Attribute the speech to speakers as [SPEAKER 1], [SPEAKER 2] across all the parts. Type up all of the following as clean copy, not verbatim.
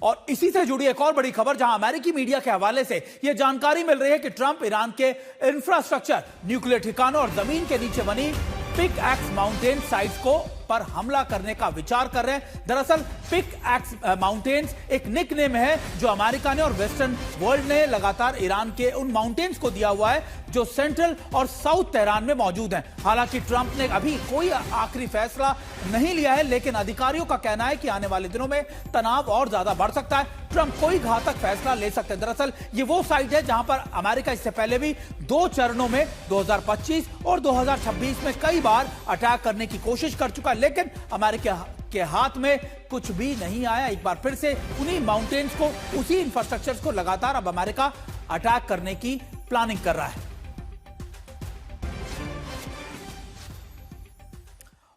[SPEAKER 1] और इसी से जुड़ी एक और बड़ी खबर, जहां अमेरिकी मीडिया के हवाले से यह जानकारी मिल रही है कि ट्रंप ईरान के इंफ्रास्ट्रक्चर, न्यूक्लियर ठिकानों और जमीन के नीचे बनी पिक एक्स माउंटेन साइट्स को पर हमला करने का विचार कर रहे हैं। दरअसल पिक एक्स माउंटेन्स एक निकनेम है जो अमेरिका ने और वेस्टर्न वर्ल्ड ने लगातार ईरान के उन माउंटेन्स को दिया हुआ है जो सेंट्रल और साउथ तेहरान में मौजूद हैं। हालांकि ट्रंप ने अभी कोई आखिरी फैसला नहीं लिया है, लेकिन अधिकारियों का कहना है कि आने वाले दिनों में तनाव और ज्यादा बढ़ सकता है। ट्रंप कोई घातक फैसला ले सकते हैं। दरअसल ये वो साइट है जहां पर अमेरिका इससे पहले भी 2 चरणों में 2025 और 2026 में कई बार अटैक करने की कोशिश कर चुका है, लेकिन अमेरिका के हाथ में कुछ भी नहीं आया। एक बार फिर से उन्हीं माउंटेन्स को, उसी इंफ्रास्ट्रक्चर को लगातार अब अमेरिका अटैक करने की प्लानिंग कर रहा है।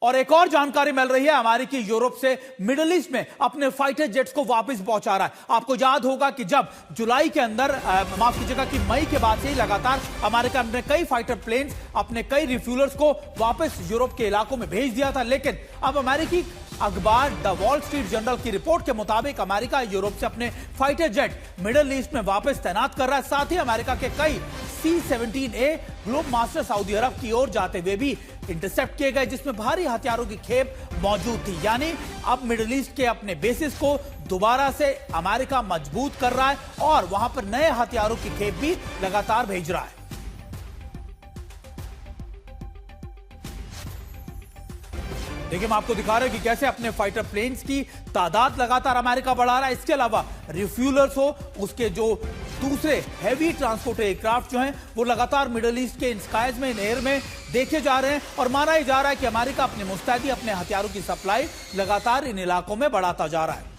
[SPEAKER 1] और एक और जानकारी मिल रही है, अमेरिकी यूरोप से मिडिल ईस्ट में अपने फाइटर जेट्स को वापस पहुंचा रहा है। आपको याद होगा कि जब जुलाई के अंदर, माफ कीजिएगा कि मई के बाद से ही लगातार अमेरिका ने कई फाइटर प्लेन्स, अपने कई रिफ्यूलर्स को वापस यूरोप के इलाकों में भेज दिया था, लेकिन अब अमेरिकी अखबार द वॉल स्ट्रीट जर्नल की रिपोर्ट के मुताबिक अमेरिका यूरोप से अपने फाइटर जेट मिडिल ईस्ट में वापस तैनात कर रहा है। साथ ही अमेरिका के कई C-17A ग्लोब मास्टर सऊदी अरब की ओर जाते हुए भी इंटरसेप्ट किए गए, जिसमें भारी हथियारों की खेप मौजूद थी। यानी अब मिडिल ईस्ट के अपने बेसिस को दोबारा से अमेरिका मजबूत कर रहा है और वहां पर नए हथियारों की खेप भी लगातार भेज रहा है। देखिए, हम आपको दिखा रहे हैं कि कैसे अपने फाइटर प्लेन्स की तादाद लगातार अमेरिका बढ़ा रहा है। इसके अलावा रिफ्यूलर्स हो, उसके जो दूसरे हैवी ट्रांसपोर्ट एयरक्राफ्ट जो हैं वो लगातार मिडिल ईस्ट के इन स्काइज में, इन एयर में देखे जा रहे हैं और माना ही जा रहा है कि अमेरिका अपने मुस्तैदी, अपने हथियारों की सप्लाई लगातार इन इलाकों में बढ़ाता जा रहा है।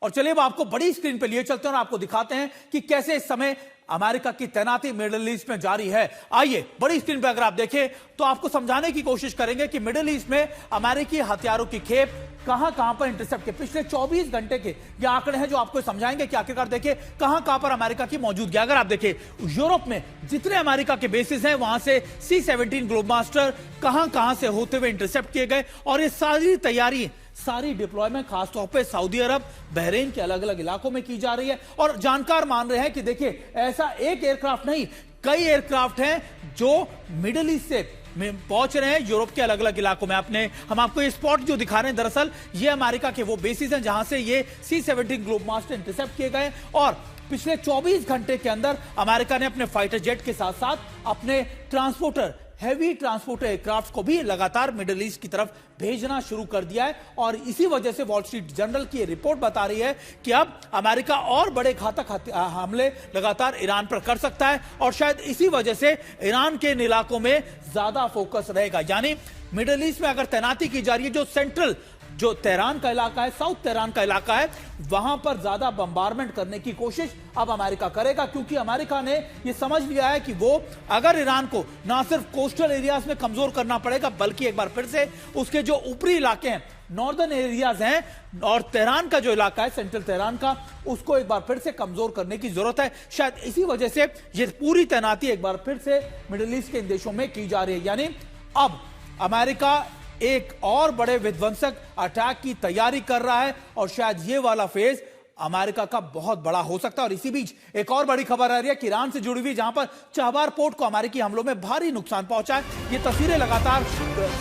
[SPEAKER 1] और चलिए अब आपको बड़ी स्क्रीन पे लिए चलते हैं और आपको दिखाते हैं कि कैसे इस समय अमेरिका की तैनाती मिडिल ईस्ट में जारी है। आइए बड़ी स्क्रीन पे अगर आप देखें तो आपको समझाने की कोशिश करेंगे कि मिडिल ईस्ट में अमेरिकी हथियारों की खेप कहां पर इंटरसेप्ट के पिछले 24 घंटे के ये आंकड़े हैं जो आपको समझाएंगे कि आखिरकार देखिए कहां पर अमेरिका की मौजूदगी। अगर आप देखें यूरोप में जितने अमेरिका के बेसिस हैं वहां से C-17 ग्लोब मास्टर कहां से होते हुए इंटरसेप्ट किए गए और ये सारी तैयारी, सारी डिप्लॉयमेंट खासतौर पे सऊदी अरब, बहरीन के अलग अलग इलाकों में की जा रही है। और जानकार मान रहे हैं कि देखिए ऐसा एक एयरक्राफ्ट नहीं, कई एयरक्राफ्ट हैं जो मिडिल ईस्ट से पहुंच रहे हैं यूरोप के अलग अलग इलाकों में। हम आपको ये स्पॉट जो दिखा रहे हैं, दरअसल ये अमेरिका के वो बेसिस हैं जहां से ये C-17 ग्लोब मास्टर इंटरसेप्ट किए गए और पिछले 24 घंटे के अंदर अमेरिका ने अपने फाइटर जेट के साथ साथ अपने ट्रांसपोर्टर, हैवी ट्रांसपोर्टर एयरक्राफ्ट को भी लगातार मिडिल ईस्ट की तरफ भेजना शुरू कर दिया है। और इसी वजह से वॉल स्ट्रीट जर्नल की रिपोर्ट बता रही है कि अब अमेरिका और बड़े घातक हमले लगातार ईरान पर कर सकता है और शायद इसी वजह से ईरान के इन इलाकों में ज्यादा फोकस रहेगा। यानी मिडिल ईस्ट में अगर तैनाती की जा रही है, जो सेंट्रल, जो तेहरान का इलाका है, साउथ तेहरान का इलाका है, वहां पर ज्यादा बम्बारमेंट करने की कोशिश अब अमेरिका करेगा, क्योंकि अमेरिका ने यह समझ लिया है कि वो अगर ईरान को ना सिर्फ कोस्टल एरियाज में कमजोर करना पड़ेगा, बल्कि एक बार फिर से उसके जो ऊपरी इलाके हैं, नॉर्दर्न एरियाज हैं और तेहरान का जो इलाका है, सेंट्रल तेहरान का, उसको एक बार फिर से कमजोर करने की जरूरत है। शायद इसी वजह से यह पूरी तैनाती एक बार फिर से मिडिल ईस्ट के इन देशों में की जा रही है। यानी अब अमेरिका एक और बड़े विध्वंसक अटैक की तैयारी कर रहा है और शायद ये वाला फेज अमेरिका का बहुत बड़ा हो सकता है। और इसी बीच एक और बड़ी खबर आ रही है कि ईरान से जुड़ी हुई, जहां पर चाबार पोर्ट को अमेरिकी हमलों में भारी नुकसान पहुंचा है। ये तस्वीरें लगातार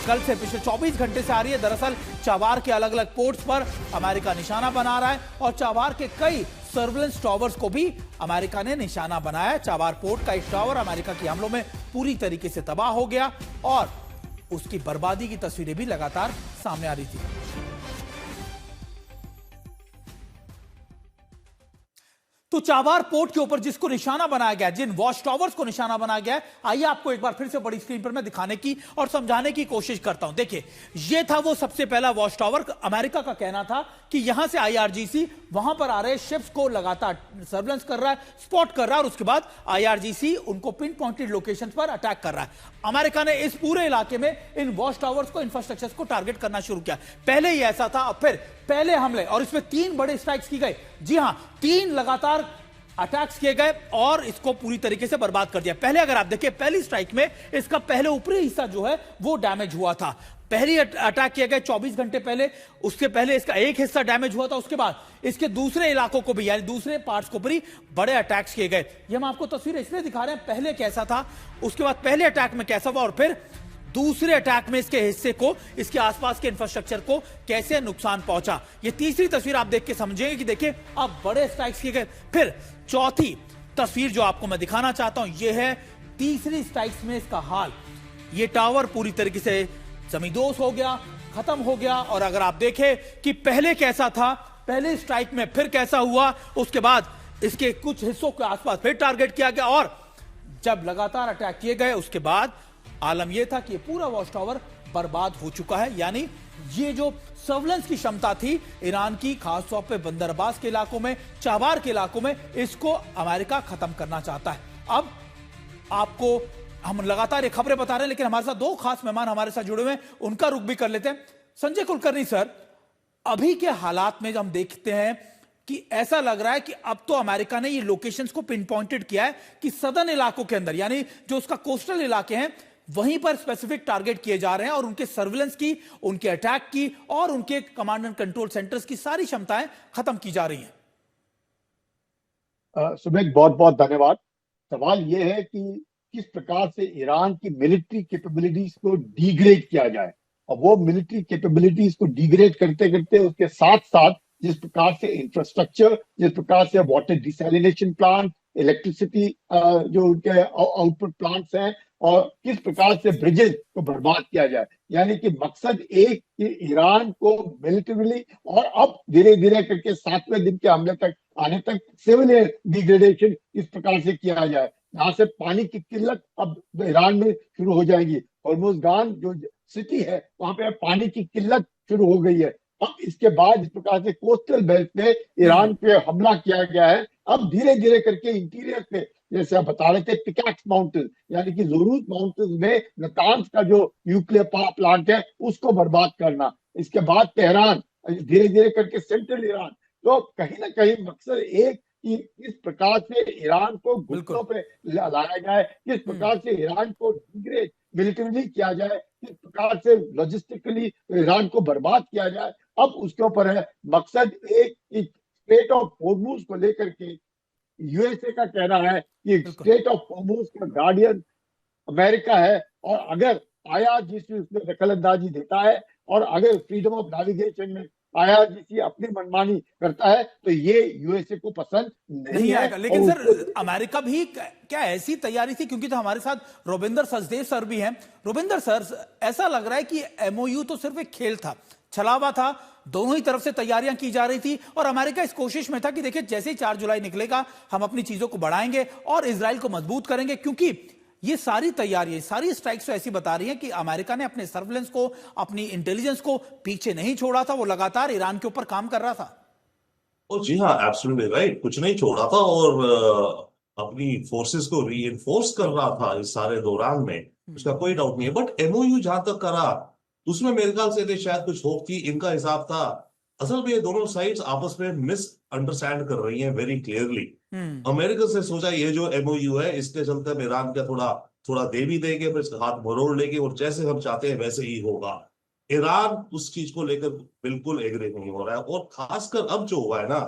[SPEAKER 1] कल से पिछले 24 घंटे से आ रही है। दरअसल चाबार के अलग अलग पोर्ट्स पर अमेरिका निशाना बना रहा है और चाबार के कई सर्विलेंस टावर्स को भी अमेरिका ने निशाना बनाया है। चाबार पोर्ट का एक टावर अमेरिका के हमलों में पूरी तरीके से तबाह हो गया और उसकी बर्बादी की तस्वीरें भी लगातार सामने आ रही थी। तो चाबार पोर्ट के ऊपर जिसको निशाना बनाया गया, जिन वॉच टावर्स को निशाना बनाया गया है, आइए आपको एक बार फिर से बड़ी स्क्रीन पर मैं दिखाने की और समझाने की कोशिश करता हूं। देखिए, यह था वो सबसे पहला वॉच टावर। अमेरिका का कहना था कि यहां से IRGC वहां पर आ रहे शिप्स को लगातार सर्वेलेंस कर रहा है, स्पॉट कर रहा है और उसके बाद IRGC उनको पिन पॉइंटेड लोकेशन पर अटैक कर रहा है। अमेरिका ने इस पूरे इलाके में इन वॉच टावर्स को, इंफ्रास्ट्रक्चर को टारगेट करना शुरू किया। पहले ही ऐसा था, अब फिर पहले हमले और इसमें 3 बड़े स्ट्राइक्स की गई। जी हां, 3 लगातार अटैक्स किए गए और इसको पूरी तरीके से बर्बाद कर दिया। पहले अगर आप देखिए, पहली स्ट्राइक में इसका पहले ऊपरी हिस्सा जो है वो डैमेज हुआ था। पहले अटैक किया गया 24 घंटे पहले, उसके पहले इसका एक हिस्सा डैमेज हुआ था, उसके बाद इसके दूसरे इलाकों को भी यानी दूसरे पार्ट्स को भी बड़े अटैक्स किए गए। ये हम आपको तस्वीर इसलिए दिखा रहे हैं, पहले कैसा था, उसके बाद पहले अटैक में कैसा हुआ और फिर दूसरे अटैक में इसके हिस्से को, इसके आसपास के इंफ्रास्ट्रक्चर को कैसे नुकसान पहुंचा। ये तीसरी तस्वीर आप देख के समझेंगे कि देखिए अब बड़े स्ट्राइक्स किए गए। फिर चौथी तस्वीर जो आपको मैं दिखाना चाहता हूं, यह है तीसरी स्ट्राइक्स में इसका हाल। ये टावर पूरी तरीके से जमींदोज हो गया, खत्म हो गया। और अगर आप देखें कि पहले कैसा था, पहले स्ट्राइक में फिर कैसा हुआ, उसके बाद इसके कुछ हिस्सों के आसपास फिर टारगेट किया गया और जब लगातार अटैक किए गए उसके बाद आलम यह था कि ये पूरा वॉच टावर बर्बाद हो चुका है। यानी ये जो सर्विलेंस की क्षमता थी ईरान की, खासतौर पे बंदर अब्बास के इलाकों में, चाबार के इलाकों में, इसको अमेरिका खत्म करना चाहता है। अब आपको हम लगातार ये खबरें बता रहे हैं, लेकिन हमारे साथ दो खास मेहमान हमारे साथ जुड़े हुए हैं, उनका रुख भी कर लेते हैं। संजय कुलकर्णी सर, अभी के हालात में जब हम देखते हैं कि ऐसा लग रहा है कि अब तो अमेरिका ने ये लोकेशंस को पिन पॉइंटेड किया है कि सदर्न इलाकों के अंदर, यानी जो उसका कोस्टल इलाके हैं, वहीं पर स्पेसिफिक टारगेट किए जा रहे हैं और उनके सर्विलेंस की, उनके अटैक की और उनके कमांड एंड कंट्रोल सेंटर्स की सारी क्षमताएं खत्म की जा रही हैं।
[SPEAKER 2] सुमेश, बहुत बहुत धन्यवाद। सवाल यह है कि किस प्रकार से ईरान की मिलिट्री कैपेबिलिटीज को डिग्रेड किया जाए, और वो मिलिट्री कैपेबिलिटीज को डिग्रेड करते करते उसके साथ साथ जिस प्रकार से इंफ्रास्ट्रक्चर, जिस प्रकार से वाटर डिसैलिनेशन प्लांट, इलेक्ट्रिसिटी जो उनके आउटपुट प्लांट्स हैं, और किस प्रकार से ब्रिजेस को बर्बाद किया जाए। यानी कि मकसद एक कि ईरान को मिलिटरीली और अब धीरे धीरे करके 7वें दिन के हमले तक आने तक सिविलियन डिग्रेडेशन इस प्रकार से किया जाए। यहाँ से पानी की किल्लत अब ईरान में शुरू हो जाएगी। हॉर्मुज़गान जो सिटी है वहां पे पानी की किल्लत शुरू हो गई है। अब इसके बाद इस प्रकार से कोस्टल बेल्ट पे ईरान पे हमला किया गया है। अब धीरे धीरे करके इंटीरियर पे, जैसे आप बता रहे थे, पिकैक्स माउंटेन यानी कि ज़ोरूत माउंटेन में नतांज का जो न्यूक्लियर पावर प्लांट है उसको बर्बाद करना। इसके बाद तेहरान, धीरे धीरे करके सेंट्रल ईरान। तो कहीं ना कहीं मकसद एक कि इस प्रकार से ईरान को घुटनों पे लाया जाए, किस प्रकार से ईरान को डिग्रेड मिलिटरीली किया जाए, किस प्रकार से लॉजिस्टिकली ईरान को बर्बाद किया जाए। अब उसके ऊपर है मकसद एक स्टेट ऑफ हॉर्मुज को लेकर के यूएसए का कहना है कि स्टेट ऑफ हॉर्मुज का गार्डियन अमेरिका है, और अगर आईआरजीसी उसमें दखल अंदाजी देता है और अगर फ्रीडम ऑफ नेविगेशन में आईआरजीसी अपनी मनमानी करता है तो ये यूएसए को पसंद नहीं आएगा।
[SPEAKER 1] लेकिन सर, अमेरिका भी क्या ऐसी तैयारी थी, क्योंकि तो हमारे साथ रोबिंदर सचदेव सर भी हैं। रोबिंदर सर, ऐसा लग रहा है कि एमओयू तो सिर्फ एक खेल था, छलावा था, दोनों ही तरफ से तैयारियां की जा रही थी और अमेरिका इस कोशिश में था कि देखिए जैसे ही 4 जुलाई निकलेगा हम अपनी चीजों को बढ़ाएंगे और इजराइल को मजबूत करेंगे। क्योंकि ये सारी तैयारियां, सारी स्ट्राइक्स तो ऐसी बता रही हैं कि अमेरिका ने अपने सर्विलेंस को, अपनी इंटेलिजेंस को पीछे नहीं छोड़ा था, वो लगातार ईरान के ऊपर काम कर रहा था।
[SPEAKER 3] ओ जी हाँ, एब्सोल्युटली राइट, कुछ नहीं छोड़ा था और अपनी फोर्सेस को रीइंफोर्स कर रहा था इस सारे दौरान में, उसका कोई डाउट नहीं है। बट एमओयू जहां तक करा उसमें मेरे ख्याल से शायद कुछ होप थी। इनका हिसाब था, असल में ये दोनों साइड्स आपस में मिस अंडरस्टैंड कर रही हैं वेरी क्लियरली। अमेरिका से सोचा ये जो एमओयू है इसके चलते हम ईरान का थोड़ा दे भी देंगे, फिर इसका हाथ मरोड़ लेंगे और जैसे हम चाहते हैं वैसे ही होगा। ईरान उस चीज को लेकर बिल्कुल एग्री नहीं हो रहा है। और खासकर अब जो हुआ है ना,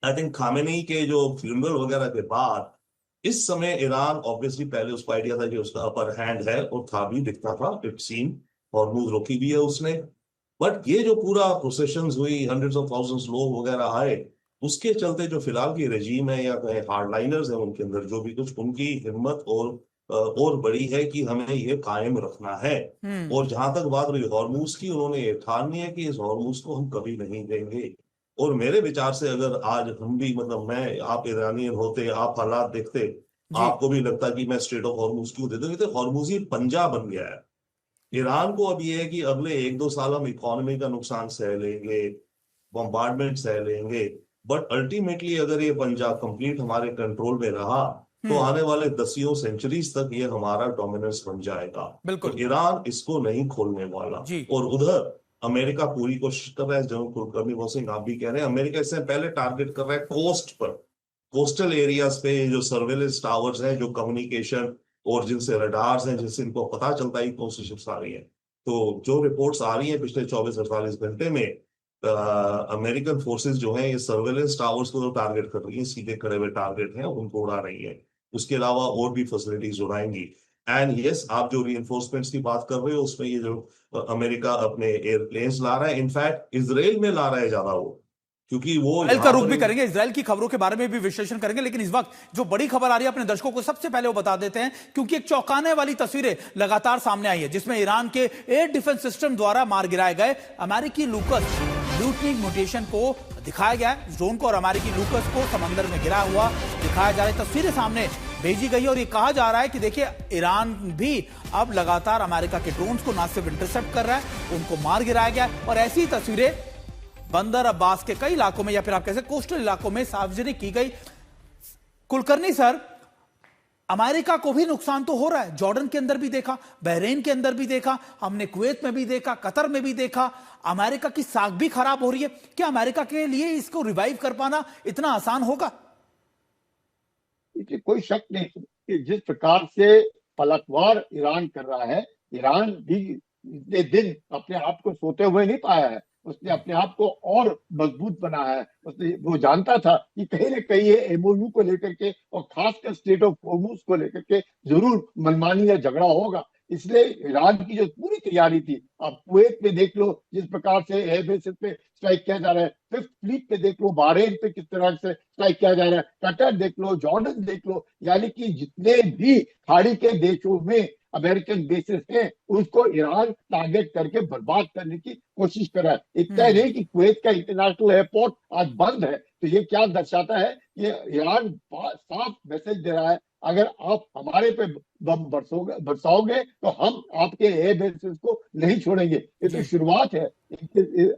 [SPEAKER 3] आई थिंक खामेनी के जो फ्यूनरल वगैरह के बाद इस समय ईरान ऑब्वियसली, पहले उसको आइडिया था कि उसका अपर हैंड है और था भी, दिखता था, इट सीन, हॉर्मुज रोकी भी है उसने। बट ये जो पूरा प्रोसेशंस हुई, हंड्रेड्स ऑफ थाउजेंड्स लोग वगैरह आए, उसके चलते जो फिलहाल की रेजीम है या हार्डलाइनर्स है उनके अंदर जो भी कुछ, उनकी हिम्मत और बड़ी है कि हमें ये कायम रखना है। और जहां तक बात रही हॉर्मुज की, उन्होंने ये ठान लिया कि इस हॉर्मुज को हम कभी नहीं देंगे। और मेरे विचार से अगर आज हम भी, मतलब मैं, आप ईरानियन होते, आप हालात देखते, आपको भी लगता कि मैं स्ट्रेट ऑफ हॉर्मुज क्यों दे दूं? तो हॉर्मुज ही पंजा बन गया है। ईरान को अब ये है कि अगले 1-2 साल हम इकोनॉमी का नुकसान सह लेंगे, बम्बार्डमेंट सह लेंगे, बट अल्टीमेटली अगर ये पंजाब कंप्लीट हमारे कंट्रोल में रहा तो आने वाले 10 सेंचुरीज तक ये हमारा डोमिनेंस बन जाएगा।
[SPEAKER 1] बिल्कुल।
[SPEAKER 3] तो ईरान इसको नहीं खोलने वाला। और उधर अमेरिका पूरी कोशिश कर रहा है, जो कुलकर्णी सिंह आप भी कह रहे हैं, अमेरिका इससे पहले टारगेट कर रहा है कोस्ट पर, कोस्टल एरियाज पे जो सर्वेलेंस टावर्स हैं, जो कम्युनिकेशन और जिनसे रडार्स हैं, जिनसे इनको पता चलता है कौन सी शिप्स आ रही है, तो जो रिपोर्ट्स आ रही हैं पिछले 24-48 घंटे में, अमेरिकन फोर्सेस जो हैं ये सर्वेलेंस टावर्स को तो टारगेट कर रही है, सीधे खड़े हुए टारगेट हैं, उनको उड़ा रही है। उसके अलावा और भी फैसिलिटीज उड़ाएंगी। एंड यस, आप जो रीइंफोर्समेंट्स की बात कर रहे हो उसमें ये जो अमेरिका अपने एयरप्लेन्स ला रहा है, इनफैक्ट इसराइल में ला रहा है ज्यादा वो, क्योंकि वो
[SPEAKER 1] इजराइल का रुख भी करेंगे, इजराइल की खबरों के बारे में भी विश्लेषण करेंगे। लेकिन इस वक्त जो बड़ी खबर आ रही है अपने दर्शकों को सबसे पहले वो बता देते हैं, क्योंकि एक चौंकाने वाली तस्वीरें लगातार सामने आई है जिसमें ईरान के एयर डिफेंस सिस्टम द्वारा मार गिराए गए अमेरिकी लूकस लूटनिक म्यूटेशन को दिखाया गया है। ड्रोन को और अमेरिकी लूकस को समंदर में गिरा हुआ दिखाया जा रहा है, तस्वीरें सामने भेजी गई है। और ये कहा जा रहा है कि देखिए ईरान भी अब लगातार अमेरिका के ड्रोन्स को ना सिर्फ इंटरसेप्ट कर रहा है, उनको मार गिराया गया। और ऐसी तस्वीरें बंदर अब्बास के कई इलाकों में या फिर आप कैसे कोस्टल इलाकों में सार्वजनिक की गई। कुलकर्णी सर, अमेरिका को भी नुकसान तो हो रहा है, जॉर्डन के अंदर भी देखा, बहरीन के अंदर भी देखा, हमने कुवैत में भी देखा, कतर में भी देखा, अमेरिका की साख भी खराब हो रही है। क्या अमेरिका के लिए इसको रिवाइव कर पाना इतना आसान होगा?
[SPEAKER 2] कोई शक नहीं कि जिस प्रकार से पलटवार ईरान कर रहा है, ईरान भी इतने दिन अपने आप को सोते हुए नहीं पाया है, उसने अपने आप को और मजबूत बनाया है। उसने वो जानता था कि कहीं ना कहीं ये एमओयू को लेकर के और खासकर स्टेट ऑफ हॉर्मुज को लेकर के जरूर मनमानी या झगड़ा होगा, इसलिए ईरान की जो पूरी तैयारी थी, आप कुवैत में देख लो जिस प्रकार से एयर बेसिस पे स्ट्राइक किया जा रहा है, फिफ्थ फ्लीट पे देख लो, बहरीन पे किस तरह से स्ट्राइक किया जा रहा है, कतर देख लो, जॉर्डन देख लो, यानी कि जितने भी खाड़ी के देशों में अमेरिकन बेसिस हैं उसको ईरान टारगेट करके बर्बाद करने की कोशिश कर रहा है। इतना नहीं कि कुवैत का इंटरनेशनल एयरपोर्ट आज बंद है, तो ये क्या दर्शाता है कि ईरान साफ मैसेज दे रहा है, अगर आप हमारे पे बम बरसाओगे तो हम आपके एयर बेसिस को नहीं छोड़ेंगे। ये तो शुरुआत है।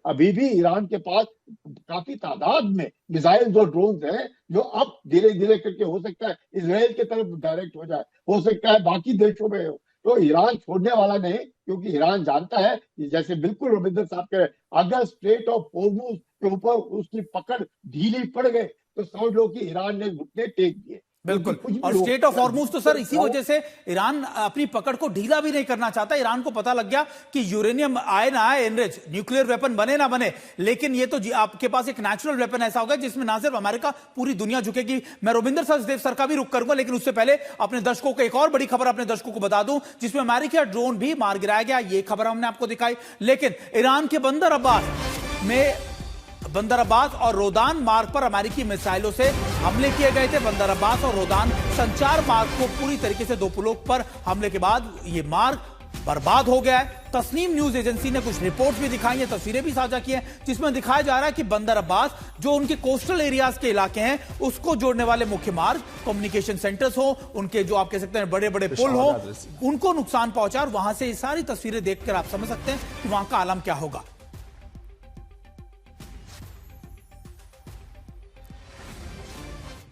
[SPEAKER 2] अभी भी ईरान के पास काफी तादाद में मिसाइल्स और ड्रोन्स हैं जो अब धीरे धीरे करके हो सकता है इजराइल की तरफ डायरेक्ट हो जाए, हो सकता है बाकी देशों में हो। तो ईरान छोड़ने वाला नहीं, क्योंकि ईरान जानता है कि जैसे बिल्कुल रविंद्र साहब कह रहे, अगर स्ट्रेट ऑफ हॉर्मुज के ऊपर उसकी पकड़ ढीली पड़ गई तो समझ लो कि ईरान ने घुटने टेक दिए।
[SPEAKER 1] बिल्कुल। और स्टेट ऑफ हॉर्मुज तो सर इसी वजह से ईरान अपनी पकड़ को ढीला भी नहीं करना चाहता। ईरान को पता लग गया कि यूरेनियम आए ना आए, एनरिच न्यूक्लियर वेपन बने ना बने, लेकिन ये तो आपके पास एक नेचुरल वेपन ऐसा होगा जिसमें ना सिर्फ अमेरिका, पूरी दुनिया झुकेगी। मैं रविंद्र सचदेव सर का भी रुख करूंगा, लेकिन उससे पहले अपने दर्शकों को एक और बड़ी खबर अपने दर्शकों को बता दूं, जिसमें अमेरिकी ड्रोन भी मार गिराया गया। ये खबर हमने आपको दिखाई। लेकिन ईरान के बंदर अब्बास और रोदान मार्ग पर अमेरिकी मिसाइलों से हमले किए गए थे। बंदर अब्बास और रोदान संचार मार्ग को पूरी तरीके से दो पुलों पर हमले के बाद ये मार्ग बर्बाद हो गया है। तस्नीम न्यूज एजेंसी ने कुछ रिपोर्ट्स भी दिखाई हैं, तस्वीरें भी साझा की हैं, जिसमें दिखाया जा रहा है कि बंदर अब्बास जो उनके कोस्टल एरियाज के इलाके हैं उसको जोड़ने वाले मुख्य मार्ग, कम्युनिकेशन सेंटर्स हो, उनके जो आप कह सकते हैं बड़े बड़े पुल हो, उनको नुकसान पहुंचा। और वहां से ये सारी तस्वीरें देखकर आप समझ सकते हैं कि वहां का आलम क्या होगा।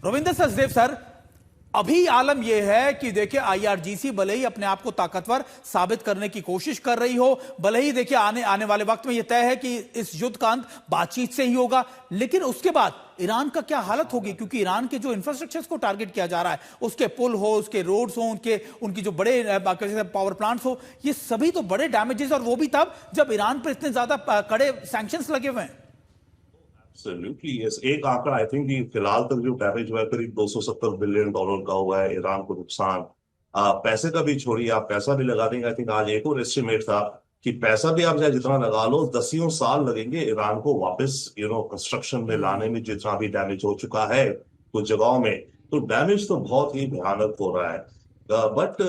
[SPEAKER 1] रविंद्र सचदेव सर, अभी आलम यह है कि देखिए आईआरजीसी भले ही अपने आप को ताकतवर साबित करने की कोशिश कर रही हो, भले ही देखिए आने वाले वक्त में यह तय है कि इस युद्ध का अंत बातचीत से ही होगा, लेकिन उसके बाद ईरान का क्या हालत होगी? क्योंकि ईरान के जो इंफ्रास्ट्रक्चर को टारगेट किया जा रहा है, उसके पुल हो, उसके रोड्स हो, उनकी जो बड़े पावर प्लांट्स हो, ये सभी तो बड़े डैमेजेस, और वो भी तब जब ईरान पर इतने ज्यादा कड़े सैंक्शंस लगे हुए हैं।
[SPEAKER 3] Absolutely, yes. एक आंकड़ा आई थिंक फिलहाल तक जो डैमेज हुआ है करीब $270 बिलियन का हुआ है ईरान को नुकसान। पैसे का भी छोड़िए, आप पैसा भी लगा देंगे। आई थिंक आज एक और एस्टिमेट था कि पैसा भी आप चाहे जितना लगा लो, 10 साल लगेंगे ईरान को वापस कंस्ट्रक्शन में लाने में, जितना भी डैमेज हो चुका है कुछ जगहों में। तो डैमेज तो बहुत ही भयानक हो रहा है। बट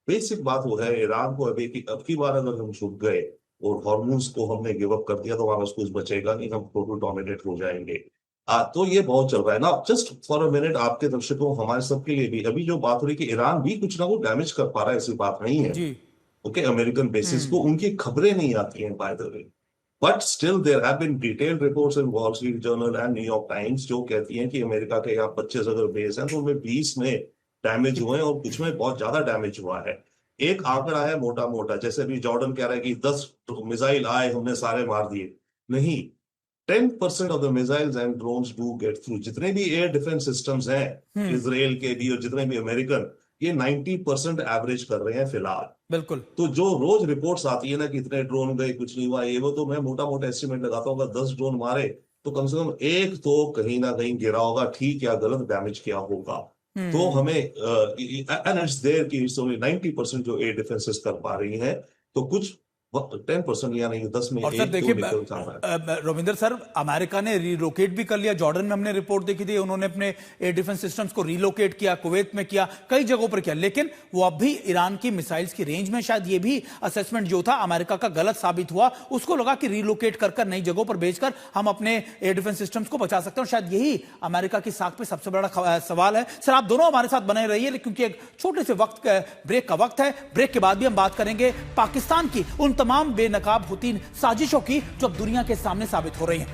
[SPEAKER 3] बेसिक बात वो है ईरान को अभी अब की बार अगर हम झुक गए और हॉर्मोन्स को हमने गिव अप कर दिया तो हमारा कुछ बचेगा नहीं, हम टोटल डोमिनेट हो जाएंगे। तो ये बहुत चल रहा है ना। जस्ट फॉर अ मिनट, आपके दर्शकों, हमारे सबके लिए भी अभी जो बात हो रही है कि ईरान भी कुछ ना कुछ डैमेज कर पा रहा है, ऐसी बात नहीं है। ओके, अमेरिकन बेसिस को उनकी खबरें नहीं आती हैं by the way, but still there have been detailed reports in Wall Street Journal and New York Times जो कहती हैं कि अमेरिका के यहाँ 25 अगर बेस हैं तो उनमें 20 में डैमेज हुए और कुछ में बहुत ज्यादा डैमेज हुआ है। एक आंकड़ा है मोटा मोटा, जैसे अभी जॉर्डन कह रहा है कि 10 मिसाइल आए, हमने सारे मार दिए। नहीं, 10% of the missiles and drones do get through. जितने भी एयर डिफेंस सिस्टम्स हैं इसराइल के भी और जितने भी अमेरिकन, ये 90% एवरेज कर रहे हैं फिलहाल।
[SPEAKER 1] बिल्कुल।
[SPEAKER 3] तो जो रोज रिपोर्ट्स आती है ना कि इतने ड्रोन गए, कुछ नहीं हुआ, ये वो, तो मैं मोटा मोटा एस्टिमेट लगाता हूँ, अगर 10 ड्रोन मारे तो कम से कम एक तो कहीं ना कहीं गिरा होगा, ठीक या गलत डैमेज किया होगा। तो हमें एंड इट्स देयर कि इट्स ओनली 90% जो एयर डिफेंसेस कर पा रही हैं, तो कुछ 10% या नहीं 10 में
[SPEAKER 1] और सर
[SPEAKER 3] एक
[SPEAKER 1] देखिए
[SPEAKER 3] तो निकल जाता है।
[SPEAKER 1] रविंदर सर, अमेरिका ने रिलोकेट भी कर लिया। जॉर्डन में हमने रिपोर्ट देखी थी, उन्होंने अपने एयर डिफेंस सिस्टम्स को रिलोकेट किया, कुवैत में किया, कई जगहों पर किया, लेकिन वो अब भी ईरान की मिसाइल्स की रेंज में। शायद ये भी असेसमेंट जो था अमेरिका का गलत साबित हुआ। उसको लगा कि रिलोकेट कर नई जगहों पर भेजकर हम अपने एयर डिफेंस सिस्टम्स को बचा सकते हैं, और शायद यही अमेरिका की साख पे सबसे बड़ा सवाल है। सर, आप दोनों हमारे साथ बने रहिए, क्योंकि एक छोटे से ब्रेक का वक्त है। ब्रेक के बाद भी हम बात करेंगे पाकिस्तान की उन तमाम बेनकाब होती साजिशों की जो अब दुनिया के सामने साबित हो रही हैं।